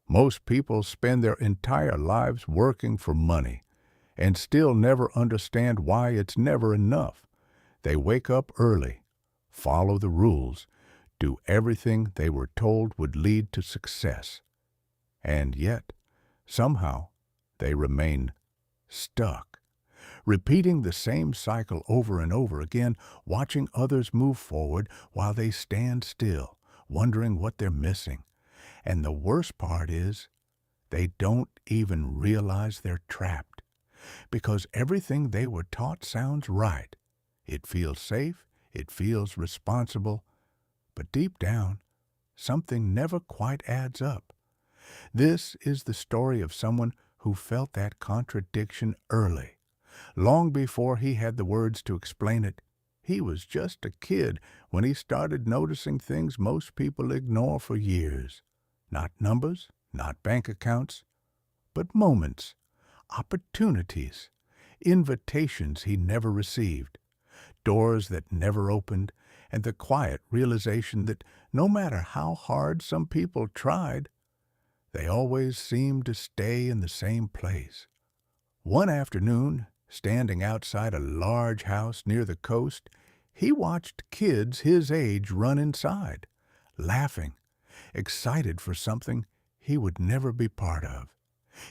Most people spend their entire lives working for money and still never understand why it's never enough. They wake up early, follow the rules, do everything they were told would lead to success. And yet, somehow, they remain stuck, repeating the same cycle over and over again, watching others move forward while they stand still, wondering what they're missing. And the worst part is, they don't even realize they're trapped, because everything they were taught sounds right. It feels safe, it feels responsible, but deep down, something never quite adds up. This is the story of someone who felt that contradiction early. Long before he had the words to explain it, he was just a kid when he started noticing things most people ignore for years. Not numbers, not bank accounts, but moments, opportunities, invitations he never received, doors that never opened, and the quiet realization that no matter how hard some people tried, they always seemed to stay in the same place. One afternoon, standing outside a large house near the coast, he watched kids his age run inside, laughing, excited for something he would never be part of.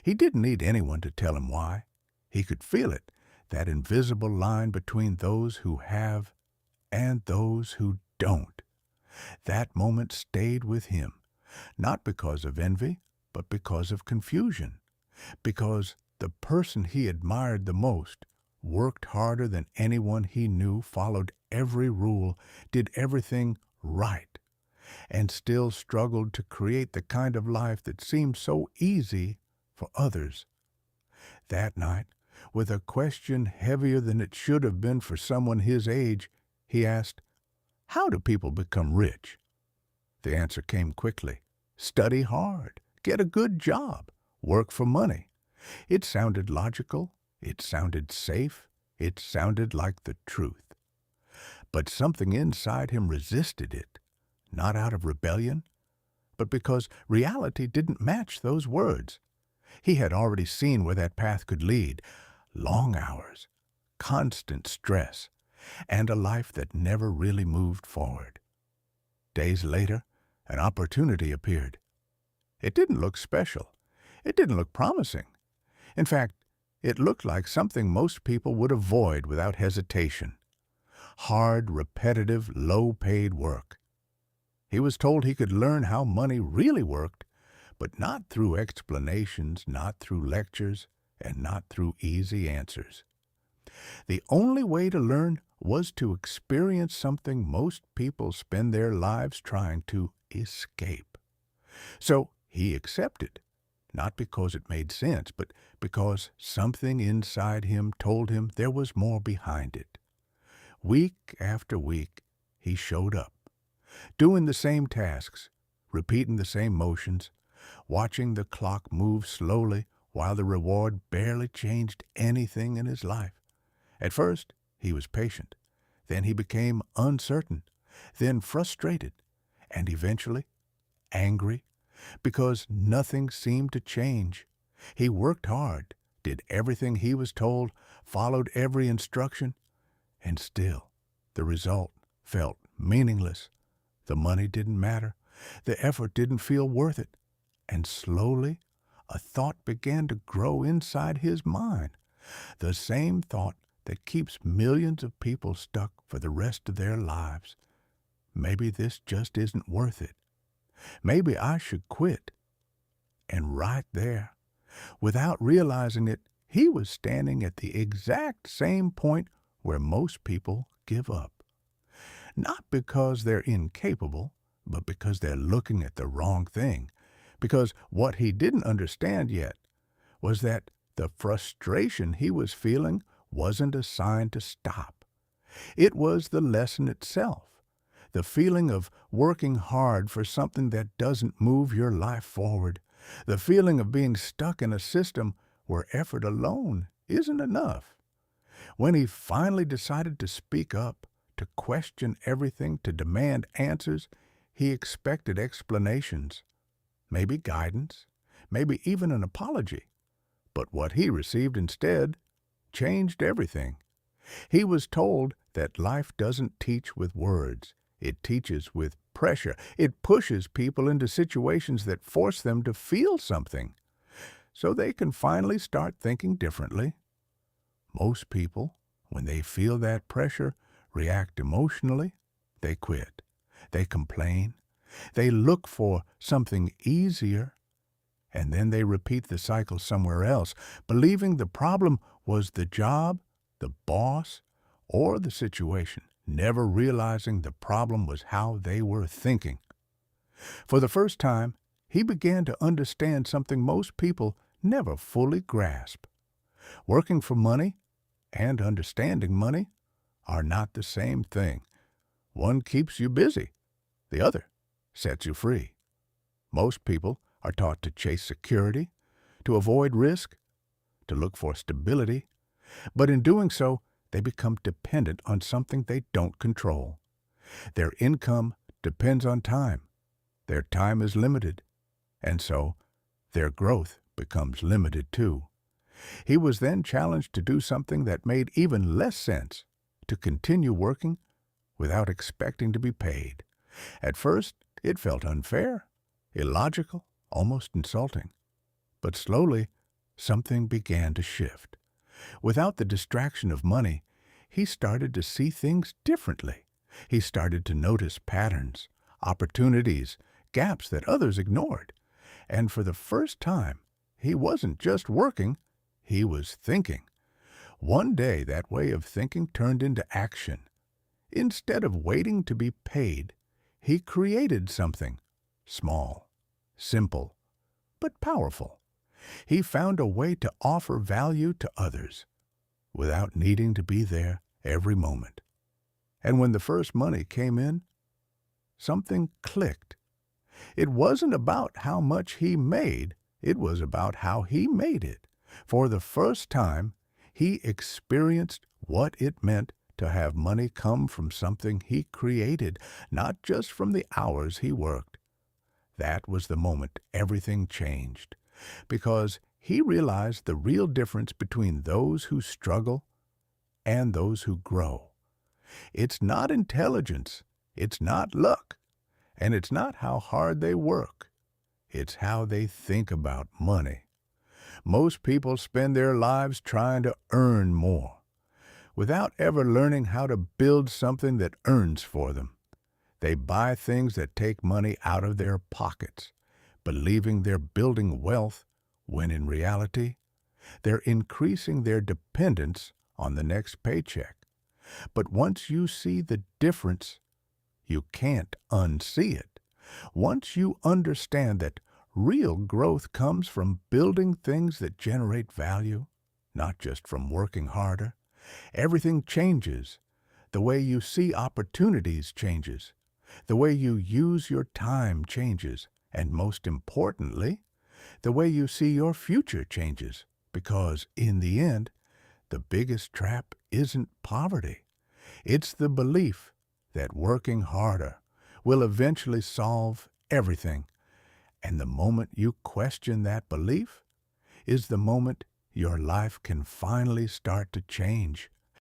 He didn't need anyone to tell him why. He could feel it, that invisible line between those who have and those who don't. That moment stayed with him, not because of envy, but because of confusion, because the person he admired the most worked harder than anyone he knew, followed every rule, did everything right, and still struggled to create the kind of life that seemed so easy for others. That night, with a question heavier than it should have been for someone his age, he asked, "How do people become rich?" The answer came quickly. Study hard, get a good job, work for money. It sounded logical, it sounded safe, it sounded like the truth. But something inside him resisted it, not out of rebellion, but because reality didn't match those words. He had already seen where that path could lead: long hours, constant stress, and a life that never really moved forward. Days later, an opportunity appeared. It didn't look special. It didn't look promising. In fact, it looked like something most people would avoid without hesitation. Hard, repetitive, low-paid work. He was told he could learn how money really worked, but not through explanations, not through lectures, and not through easy answers. The only way to learn was to experience something most people spend their lives trying to escape. So he accepted, not because it made sense, but because something inside him told him there was more behind it. Week after week, he showed up, doing the same tasks, repeating the same motions, watching the clock move slowly while the reward barely changed anything in his life. At first, he was patient. Then he became uncertain, then frustrated, and eventually angry, because nothing seemed to change. He worked hard, did everything he was told, followed every instruction, and still the result felt meaningless. The money didn't matter. The effort didn't feel worth it. And slowly, a thought began to grow inside his mind, the same thought that keeps millions of people stuck for the rest of their lives. Maybe this just isn't worth it. Maybe I should quit. And right there, without realizing it, he was standing at the exact same point where most people give up. Not because they're incapable, but because they're looking at the wrong thing. Because what he didn't understand yet was that the frustration he was feeling wasn't a sign to stop. It was the lesson itself, the feeling of working hard for something that doesn't move your life forward, the feeling of being stuck in a system where effort alone isn't enough. When he finally decided to speak up, to question everything, to demand answers, he expected explanations, maybe guidance, maybe even an apology. But what he received instead changed everything. He was told that life doesn't teach with words. It teaches with pressure. It pushes people into situations that force them to feel something so they can finally start thinking differently. Most people, when they feel that pressure, react emotionally. They quit. They complain. They look for something easier, and then they repeat the cycle somewhere else, believing the problem was the job, the boss, or the situation, never realizing the problem was how they were thinking. For the first time, he began to understand something most people never fully grasp. Working for money and understanding money are not the same thing. One keeps you busy, the other sets you free. Most people are taught to chase security, to avoid risk, to look for stability, but in doing so, they become dependent on something they don't control. Their income depends on time. Their time is limited, and so their growth becomes limited too. He was then challenged to do something that made even less sense, to continue working without expecting to be paid. At first, it felt unfair, illogical, almost insulting. But slowly, something began to shift. Without the distraction of money, he started to see things differently. He started to notice patterns, opportunities, gaps that others ignored. And for the first time, he wasn't just working, he was thinking. One day, that way of thinking turned into action. Instead of waiting to be paid, he created something small, simple, but powerful. He found a way to offer value to others without needing to be there every moment. And when the first money came in, something clicked. It wasn't about how much he made, it was about how he made it. For the first time, he experienced what it meant to have money come from something he created, not just from the hours he worked. That was the moment everything changed, because he realized the real difference between those who struggle and those who grow. It's not intelligence, it's not luck, and it's not how hard they work. It's how they think about money. Most people spend their lives trying to earn more, without ever learning how to build something that earns for them. They buy things that take money out of their pockets, believing they're building wealth, when in reality, they're increasing their dependence on the next paycheck. But once you see the difference, you can't unsee it. Once you understand that real growth comes from building things that generate value, not just from working harder, everything changes. The way you see opportunities changes. The way you use your time changes. And most importantly, the way you see your future changes. Because in the end, the biggest trap isn't poverty. It's the belief that working harder will eventually solve everything. And the moment you question that belief is the moment your life can finally start to change.